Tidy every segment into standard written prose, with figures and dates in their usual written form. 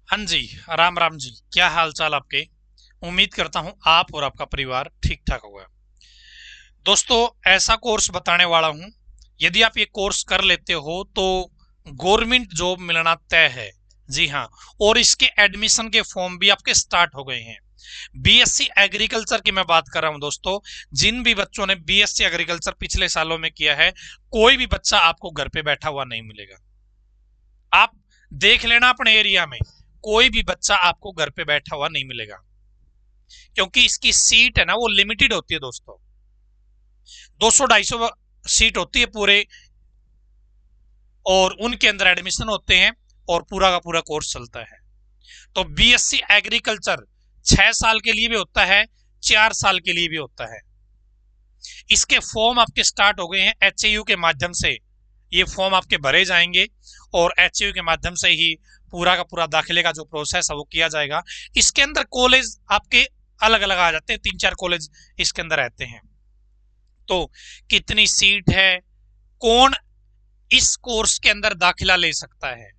हाँ जी। राम राम जी। क्या हाल चाल आपके। उम्मीद करता हूं आप और आपका परिवार ठीक ठाक होगा। दोस्तों, ऐसा कोर्स बताने वाला हूं, यदि आप ये कोर्स कर लेते हो तो गवर्नमेंट जॉब मिलना तय है। जी हाँ। और इसके एडमिशन के फॉर्म भी आपके स्टार्ट हो गए हैं। बीएससी एग्रीकल्चर की मैं बात कर रहा हूं दोस्तों। जिन भी बच्चों ने बीएससी एग्रीकल्चर पिछले सालों में किया है, कोई भी बच्चा आपको घर पे बैठा हुआ नहीं मिलेगा। आप देख लेना अपने एरिया में, कोई भी बच्चा आपको घर पे बैठा हुआ नहीं मिलेगा, क्योंकि इसकी सीट है ना, वो लिमिटेड होती है दोस्तों। 200-250 सीट होती है पूरे, और उनके अंदर एडमिशन होते हैं और पूरा का पूरा कोर्स चलता है। तो बीएससी एग्रीकल्चर 6 साल के लिए भी होता है, 4 साल के लिए भी होता है। इसके फॉर्म आपके स्टार्ट हो गए हैं एचएयू के माध्यम से। ये फॉर्म आपके भरे जाएंगे और एचएयू के माध्यम से ही पूरा का पूरा दाखिले का जो प्रोसेस है वो किया जाएगा। इसके अंदर कॉलेज आपके अलग अलग आ जाते हैं, 3-4 कॉलेज इसके अंदर रहते हैं। तो कितनी सीट है, कौन इस कोर्स के अंदर दाखिला ले सकता है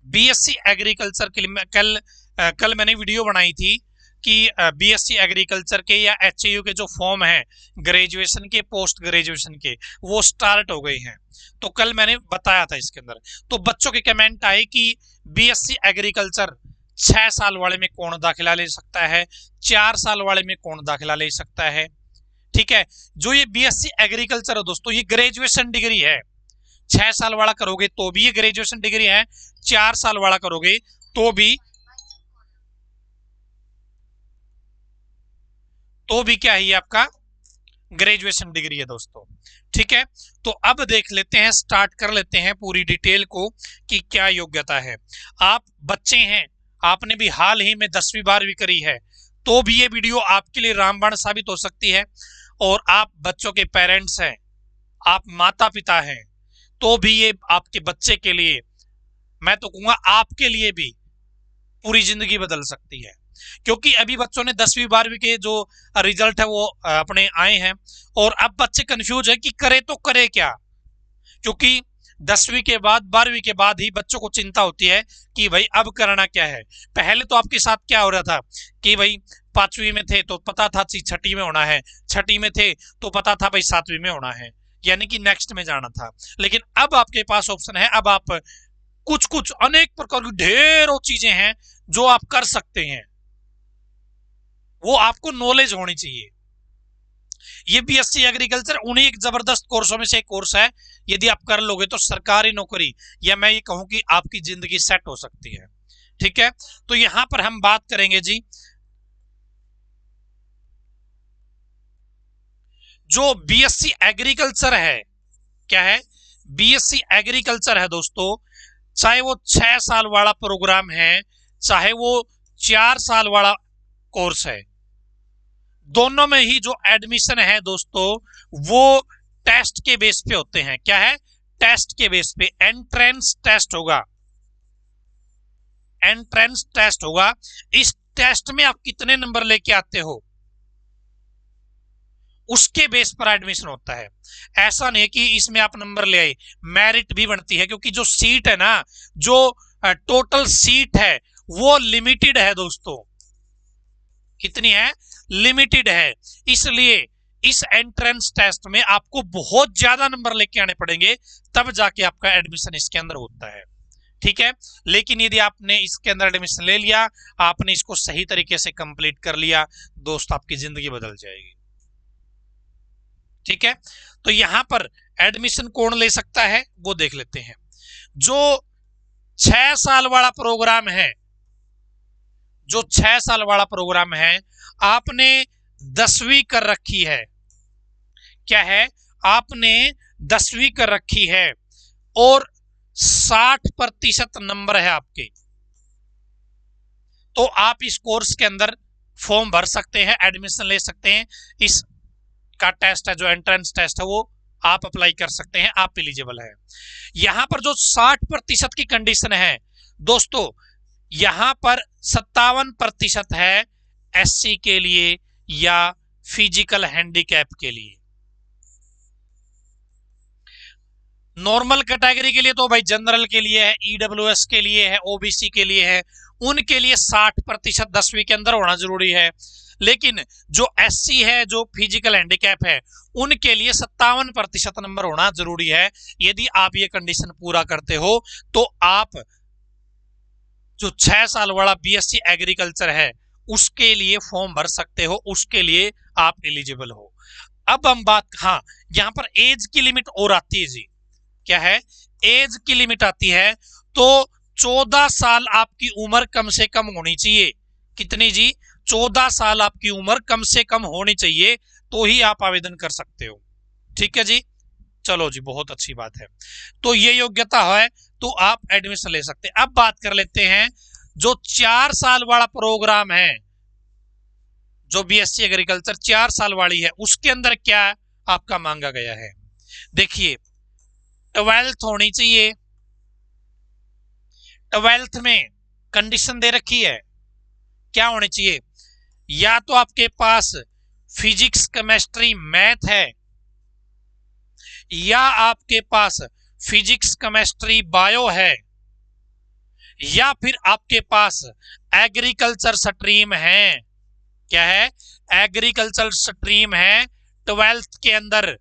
बीएससी एग्रीकल्चर के लिए। कल मैंने वीडियो बनाई थी कि बीएससी एग्रीकल्चर के या एचएयू के जो फॉर्म हैं ग्रेजुएशन के, पोस्ट ग्रेजुएशन के, वो स्टार्ट हो गए हैं। तो कल मैंने बताया था इसके अंदर। तो बच्चों के कमेंट आए कि बीएससी एग्रीकल्चर 6 साल वाले में कौन दाखिला ले सकता है, 4 साल वाले में कौन दाखिला ले सकता है। ठीक है। जो ये बीएससी एग्रीकल्चर है दोस्तों, ये ग्रेजुएशन डिग्री है। 6 साल वाला करोगे तो भी ये ग्रेजुएशन डिग्री है, 4 साल वाला करोगे तो भी क्या है, आपका ग्रेजुएशन डिग्री है दोस्तों। ठीक है। तो अब देख लेते हैं, स्टार्ट कर लेते हैं पूरी डिटेल को कि क्या योग्यता है। आप बच्चे हैं, आपने भी हाल ही में 10वीं 12वीं करी है, तो भी ये वीडियो आपके लिए रामबाण साबित हो सकती है। और आप बच्चों के पेरेंट्स हैं, आप माता पिता हैं, तो भी ये आपके बच्चे के लिए, मैं तो कहूंगा आपके लिए भी पूरी जिंदगी बदल सकती है। क्योंकि अभी बच्चों ने 10वीं 12वीं के जो रिजल्ट है वो अपने आए हैं, और अब बच्चे कंफ्यूज है कि करे तो करे क्या। क्योंकि 10वीं के बाद 12वीं के बाद ही बच्चों को चिंता होती है कि भाई अब करना क्या है। पहले तो आपके साथ क्या हो रहा था कि भाई 5वीं में थे तो पता था 6ठी में होना है, 6ठी में थे तो पता था भाई 7वीं में होना है, यानी कि नेक्स्ट में जाना था। लेकिन अब आपके पास ऑप्शन है, अब आप कुछ कुछ अनेक प्रकार की ढेरों चीजें हैं जो आप कर सकते हैं। वो आपको नॉलेज होनी चाहिए। ये बीएससी एग्रीकल्चर उन्हीं एक जबरदस्त कोर्सों में से एक कोर्स है। यदि आप कर लोगे तो सरकारी नौकरी, या मैं ये कहूं कि आपकी जिंदगी सेट हो सकती है। ठीक है। तो यहां पर हम बात करेंगे जी, जो बीएससी एग्रीकल्चर है, क्या है, बीएससी एग्रीकल्चर है दोस्तों। चाहे वो 6 साल वाला प्रोग्राम है, चाहे वो 4 साल वाला कोर्स है, दोनों में ही जो एडमिशन है दोस्तों, वो टेस्ट के बेस पे होते हैं। क्या है, टेस्ट के बेस पे एंट्रेंस टेस्ट होगा। एंट्रेंस टेस्ट होगा। इस टेस्ट में आप कितने नंबर लेके आते हो, उसके बेस पर एडमिशन होता है। ऐसा नहीं कि इसमें आप नंबर ले आए, मेरिट भी बनती है। क्योंकि जो सीट है ना, जो टोटल सीट है वो लिमिटेड है दोस्तों। कितनी है, लिमिटेड है। इसलिए इस एंट्रेंस टेस्ट में आपको बहुत ज्यादा नंबर लेके आने पड़ेंगे, तब जाके आपका एडमिशन इसके अंदर होता है। ठीक है। लेकिन यदि आपने इसके अंदर एडमिशन ले लिया, आपने इसको सही तरीके से कंप्लीट कर लिया, दोस्त आपकी जिंदगी बदल जाएगी। ठीक है। तो यहां पर एडमिशन कौन ले सकता है वो देख लेते हैं। जो 6 साल वाला प्रोग्राम है, जो 6 साल वाला प्रोग्राम है, आपने 10वीं कर रखी है। क्या है, आपने 10वीं कर रखी है और 60% नंबर है आपके, तो आप इस कोर्स के अंदर फॉर्म भर सकते हैं, एडमिशन ले सकते हैं। इस का टेस्ट है, जो एंट्रेंस टेस्ट है, वो आप अप्लाई कर सकते हैं, आप एलिजिबल है। यहां पर जो 60% की कंडीशन है दोस्तों, यहां पर 57% है एससी के लिए या फिजिकल हैंडीकैप के लिए। नॉर्मल कैटेगरी के लिए तो भाई जनरल के लिए है, ईडब्ल्यूएस के लिए है, ओबीसी के लिए है, उनके लिए 60% 10वीं के अंदर होना जरूरी है। लेकिन जो एससी है, जो फिजिकल हैंडीकैप है, उनके लिए 57% नंबर होना जरूरी है। यदि आप ये कंडीशन पूरा करते हो तो आप जो 6 साल वाला बीएससी एग्रीकल्चर है उसके लिए फॉर्म भर सकते हो, उसके लिए आप एलिजिबल हो। अब हम बात, हाँ यहां पर एज की लिमिट और आती है जी। क्या है? एज की लिमिट आती है। तो 14 साल आपकी उम्र कम से कम होनी चाहिए। कितनी जी? 14 साल आपकी उम्र कम से कम होनी चाहिए, तो ही आप आवेदन कर सकते हो। ठीक है जी, चलो जी, बहुत अच्छी बात है। तो ये योग्यता है तो आप एडमिशन ले सकते हैं। अब बात कर लेते हैं जो 4 साल वाला प्रोग्राम है, जो बीएससी एग्रीकल्चर 4 साल वाली है, उसके अंदर क्या आपका मांगा गया है। देखिए, 12th होनी चाहिए। 12th में कंडीशन दे रखी है, क्या होनी चाहिए? या तो आपके पास फिजिक्स, केमिस्ट्री, मैथ है, या आपके पास फिजिक्स, केमिस्ट्री, बायो है, या फिर आपके पास एग्रीकल्चर स्ट्रीम है। क्या है? एग्रीकल्चर स्ट्रीम है 12th के अंदर,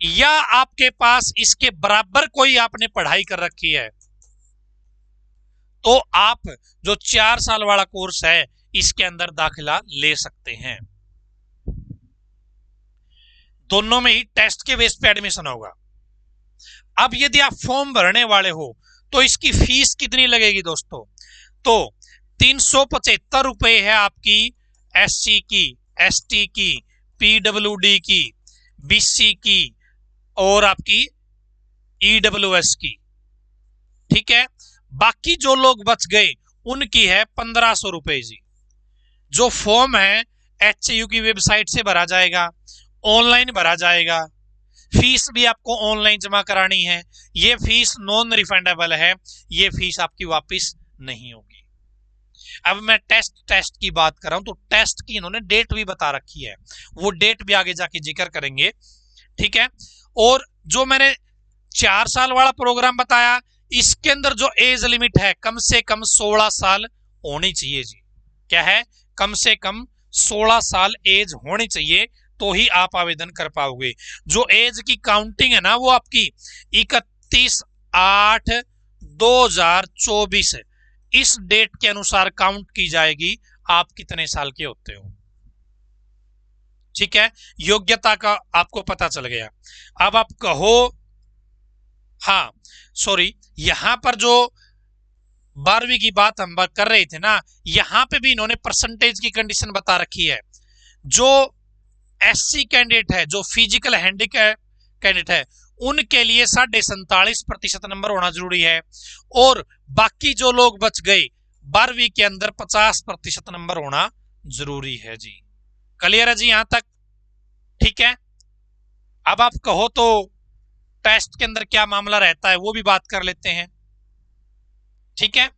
या आपके पास इसके बराबर कोई आपने पढ़ाई कर रखी है, तो आप जो 4 साल वाला कोर्स है इसके अंदर दाखिला ले सकते हैं। दोनों में ही टेस्ट के बेस पे एडमिशन होगा। अब यदि आप फॉर्म भरने वाले हो तो इसकी फीस कितनी लगेगी दोस्तों? तो 375 रुपए है आपकी एससी की, एसटी की, पीडब्ल्यूडी की, बीसी की और आपकी ईडब्ल्यूएस की। ठीक है, बाकी जो लोग बच गए उनकी है 1500 रुपए जी। जो फॉर्म है एचयू की वेबसाइट से भरा जाएगा, ऑनलाइन भरा जाएगा। फीस भी आपको ऑनलाइन जमा करानी है। ये फीस नॉन रिफंडेबल है, ये फीस आपकी वापस नहीं होगी। अब मैं टेस्ट की बात कर रहा हूं, तो टेस्ट की इन्होंने डेट भी बता रखी है, वो डेट भी आगे जाके जिक्र करेंगे। ठीक है, और जो मैंने 4 साल वाला प्रोग्राम बताया, इसके अंदर जो एज लिमिट है कम से कम 16 साल होनी चाहिए जी। क्या है? कम से कम 16 साल एज होनी चाहिए, तो ही आप आवेदन कर पाओगे। जो एज की काउंटिंग है ना, वो आपकी 31/8/2024 इस डेट के अनुसार काउंट की जाएगी, आप कितने साल के होते हो। ठीक है, योग्यता का आपको पता चल गया। अब आप कहो, हाँ सॉरी, यहां पर जो 12वीं की बात हम बात कर रहे थे ना, यहां पे भी इन्होंने परसेंटेज की कंडीशन बता रखी है। जो एससी कैंडिडेट है, जो फिजिकल हैंडीकैप कैंडिडेट है, उनके लिए 47.5% नंबर होना जरूरी है, और बाकी जो लोग बच गए 12वीं के अंदर 50% नंबर होना जरूरी है जी। क्लियर है जी यहां तक? ठीक है, अब आप कहो तो टेस्ट के अंदर क्या मामला रहता है वो भी बात कर लेते हैं। ठीक है,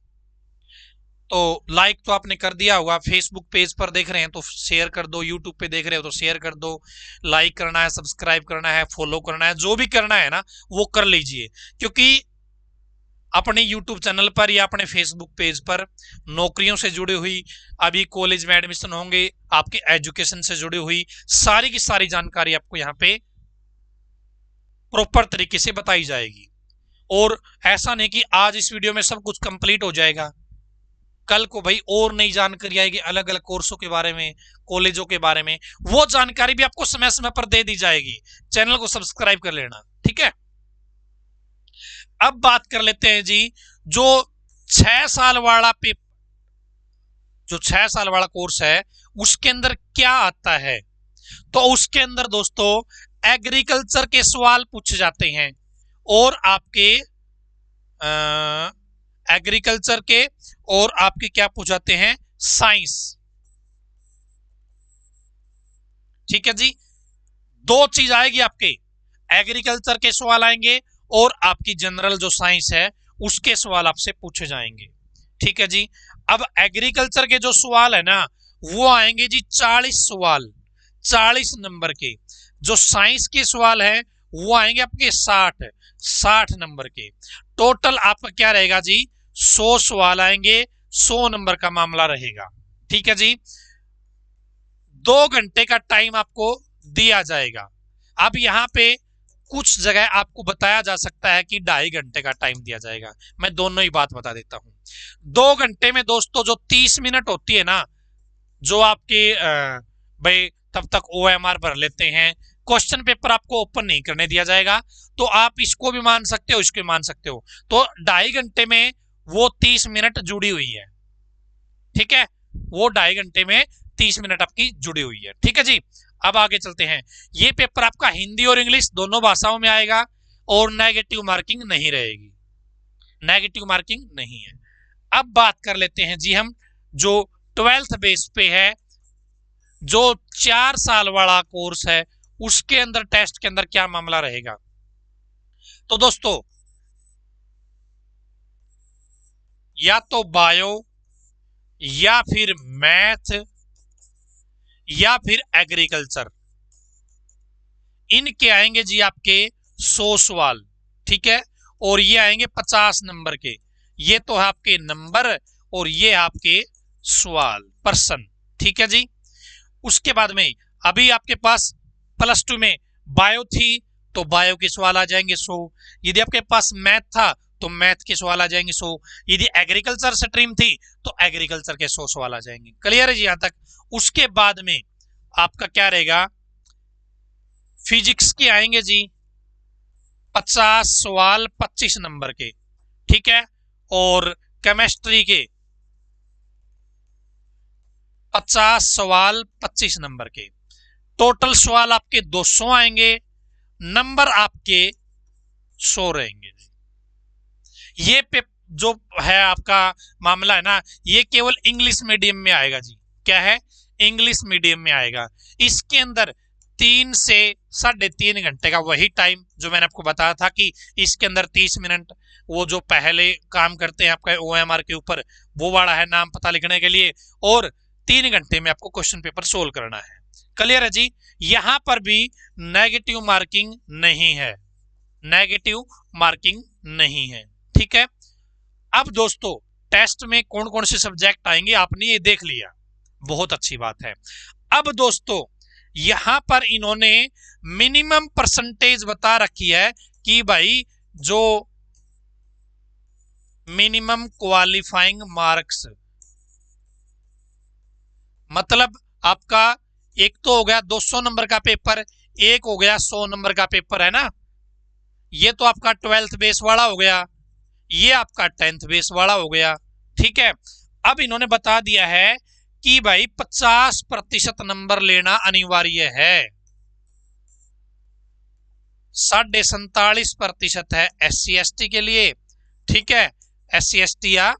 तो लाइक तो आपने कर दिया होगा, फेसबुक पेज पर देख रहे हैं तो शेयर कर दो, यूट्यूब पे देख रहे हो तो शेयर कर दो। लाइक करना है, सब्सक्राइब करना है, फॉलो करना है, जो भी करना है ना वो कर लीजिए, क्योंकि अपने यूट्यूब चैनल पर या अपने फेसबुक पेज पर नौकरियों से जुड़ी हुई, अभी कॉलेज में एडमिशन होंगे, आपके एजुकेशन से जुड़ी हुई सारी की सारी जानकारी आपको यहाँ पे प्रॉपर तरीके से बताई जाएगी। और ऐसा नहीं कि आज इस वीडियो में सब कुछ कंप्लीट हो जाएगा, कल को भाई और नई जानकारी आएगी अलग अलग कोर्सों के बारे में, कॉलेजों के बारे में, वो जानकारी भी आपको समय समय पर दे दी जाएगी। चैनल को सब्सक्राइब कर लेना। ठीक है, अब बात कर लेते हैं जी, जो 6 साल वाला पेपर, जो 6 साल वाला कोर्स है उसके अंदर क्या आता है। तो उसके अंदर दोस्तों एग्रीकल्चर के सवाल पूछे जाते हैं, और आपके एग्रीकल्चर के, और आपके क्या पूछाते हैं, साइंस। ठीक है जी, दो चीज आएगी आपके, एग्रीकल्चर के सवाल आएंगे और आपकी जनरल जो साइंस है उसके सवाल आपसे पूछे जाएंगे। ठीक है जी, अब एग्रीकल्चर के जो सवाल है ना वो आएंगे जी 40 सवाल, 40 नंबर के। जो साइंस के सवाल है वो आएंगे आपके 60 नंबर के। टोटल आपका क्या रहेगा जी, 100 सवाल आएंगे, 100 नंबर का मामला रहेगा। ठीक है जी, 2 घंटे का टाइम आपको दिया जाएगा। अब यहां पे कुछ जगह आपको बताया जा सकता है कि 2.5 घंटे का टाइम दिया जाएगा। मैं दोनों ही बात बता देता हूं। 2 घंटे में दोस्तों जो 30 मिनट होती है ना, जो आपके भाई तब तक OMR भर लेते हैं, क्वेश्चन पेपर आपको ओपन नहीं करने दिया जाएगा। तो आप इसको भी मान सकते हो, इसको भी मान सकते हो। तो 2.5 घंटे में वो 30 मिनट जुड़ी हुई है। ठीक है, वो 2.5 घंटे में 30 मिनट आपकी जुड़ी हुई है। ठीक है जी, अब आगे चलते हैं। ये पेपर आपका हिंदी और इंग्लिश दोनों भाषाओं में आएगा और नेगेटिव मार्किंग नहीं रहेगी, नेगेटिव मार्किंग नहीं है। अब बात कर लेते हैं जी हम, जो 12th बेस पे है, जो 4 साल वाला कोर्स है, उसके अंदर टेस्ट के अंदर क्या मामला रहेगा। तो दोस्तों या तो बायो या फिर मैथ या फिर एग्रीकल्चर, इनके आएंगे जी आपके 100 सवाल। ठीक है, और ये आएंगे 50 नंबर के। ये तो है आपके नंबर और ये आपके सवाल पर्सन। ठीक है जी, उसके बाद में अभी आपके पास +2 में बायो थी तो बायो के सवाल आ जाएंगे 100। यदि आपके पास मैथ था तो मैथ के सवाल आ जाएंगे 100। यदि एग्रीकल्चर स्ट्रीम थी तो एग्रीकल्चर के 100 सवाल आ जाएंगे। क्लियर है जी यहां तक। उसके बाद में आपका क्या रहेगा, फिजिक्स के आएंगे जी 50 सवाल 25 नंबर के। ठीक है, और केमिस्ट्री के 50 सवाल 25 नंबर के। टोटल सवाल आपके 200 आएंगे, नंबर आपके 100 रहेंगे। ये जो है आपका मामला है ना, ये केवल इंग्लिश मीडियम में आएगा जी। क्या है, इंग्लिश मीडियम में आएगा। इसके अंदर 3 से 3.5 घंटे का वही टाइम जो मैंने आपको बताया था कि इसके अंदर 30 मिनट वो जो पहले काम करते हैं आपका OMR के ऊपर, वो वाला है नाम पता लिखने के लिए, और 3 घंटे में आपको क्वेश्चन पेपर सोल्व करना है। क्लियर है जी, यहां पर भी नेगेटिव मार्किंग नहीं है, नेगेटिव मार्किंग नहीं है। ठीक है, अब दोस्तों टेस्ट में कौन कौन से सब्जेक्ट आएंगे आपने ये देख लिया, बहुत अच्छी बात है। अब दोस्तों यहां पर इन्होंने मिनिमम परसेंटेज बता रखी है कि भाई जो मिनिमम क्वालिफाइंग मार्क्स, मतलब आपका एक तो हो गया 200 नंबर का पेपर, एक हो गया 100 नंबर का पेपर, है ना। ये तो आपका 12th बेस वाला हो गया, ये आपका 10th बेस वाला हो गया। ठीक है, अब इन्होंने बता दिया है कि भाई 50% नंबर लेना अनिवार्य है। 47.5% है SC/ST के लिए। ठीक है, SC/ST या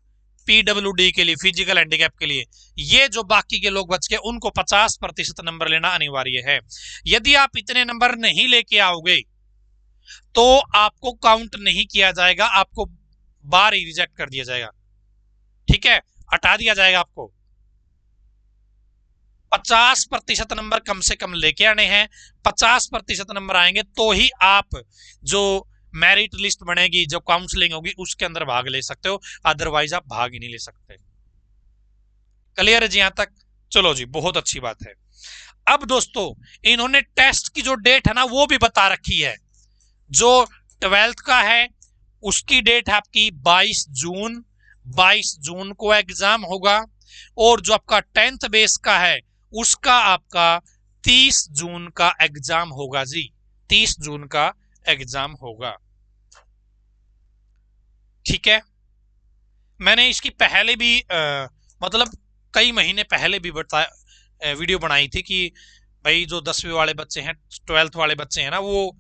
PWD के लिए, फिजिकल हैंडीकैप के लिए। ये जो बाकी के लोग बच गए उनको 50% नंबर लेना अनिवार्य है। यदि आप इतने नंबर नहीं लेके आओगे तो आपको काउंट नहीं किया जाएगा, आपको बार ही रिजेक्ट कर दिया जाएगा। ठीक है, हटा दिया जाएगा आपको। 50% नंबर कम से कम लेके आने हैं। 50% नंबर आएंगे तो ही आप जो मेरिट लिस्ट बनेगी, जो काउंसलिंग होगी, उसके अंदर भाग ले सकते हो, अदरवाइज आप भाग ही नहीं ले सकते। क्लियर है जी यहां तक। चलो जी, बहुत अच्छी बात है। अब दोस्तों इन्होंने टेस्ट की जो डेट है ना वो भी बता रखी है। जो 12th का है उसकी डेट है आपकी 22 जून। 22 जून को एग्जाम होगा, और जो आपका 10th बेस का है उसका आपका 30 जून का एग्जाम होगा जी। 30 जून का एग्जाम होगा। ठीक है, मैंने इसकी पहले भी मतलब कई महीने पहले भी बताया, वीडियो बनाई थी कि भाई जो 10वीं वाले बच्चे हैं, 12th वाले बच्चे हैं ना, वो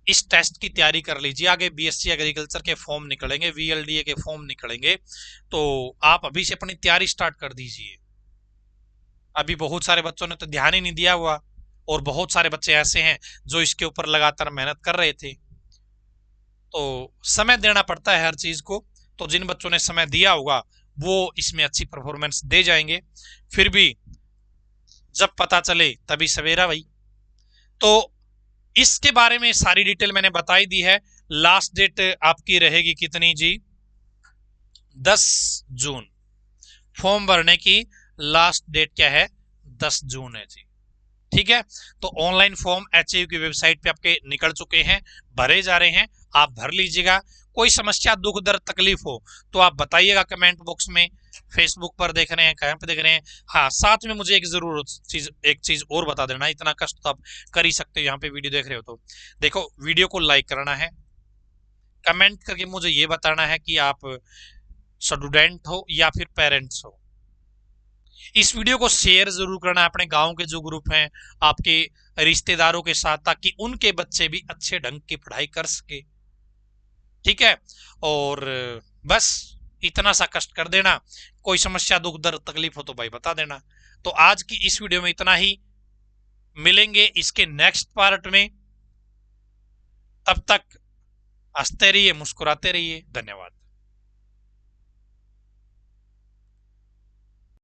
इस टेस्ट की तैयारी कर लीजिए। आगे BSc एग्रीकल्चर के फॉर्म निकलेंगे, VLDA के फॉर्म निकलेंगे, तो आप अभी से अपनी तैयारी स्टार्ट कर दीजिए। अभी बहुत सारे बच्चों ने तो ध्यान ही नहीं दिया हुआ, और बहुत सारे बच्चे ऐसे हैं जो इसके ऊपर लगातार मेहनत कर रहे थे। तो समय देना पड़ता है हर चीज को, तो जिन बच्चों ने समय दिया होगा वो इसमें अच्छी परफॉर्मेंस दे जाएंगे। फिर भी जब पता चले तभी सवेरा भाई। तो इसके बारे में सारी डिटेल मैंने बताई दी है। लास्ट डेट आपकी रहेगी कितनी जी? 10 जून। फॉर्म भरने की लास्ट डेट क्या है? 10 जून है जी। ठीक है, तो ऑनलाइन फॉर्म एचयू की वेबसाइट पे आपके निकल चुके हैं, भरे जा रहे हैं, आप भर लीजिएगा। कोई समस्या, दुख दर्द, तकलीफ हो तो आप बताइएगा कमेंट बॉक्स में। फेसबुक पर देख रहे हैं, कहां पे देख रहे हैं? हाँ, साथ में मुझे एक चीज और बता देना, इतना कष्ट तो आप कर ही सकते हो, यहाँ पे वीडियो देख रहे हो तो देखो, वीडियो को लाइक करना है, कमेंट करके मुझे ये बताना है कि आप स्टूडेंट हो या फिर पेरेंट्स हो। इस वीडियो को शेयर जरूर करना है अपने गांव के जो ग्रुप हैं, आपके रिश्तेदारों के साथ, ताकि उनके बच्चे भी अच्छे ढंग की पढ़ाई कर सके। ठीक है, और बस इतना सा कष्ट कर देना। कोई समस्या, दुख दर्द, तकलीफ हो तो भाई बता देना। तो आज की इस वीडियो में इतना ही, मिलेंगे इसके नेक्स्ट पार्ट में। तब तक हंसते रहिए, मुस्कुराते रहिए। धन्यवाद।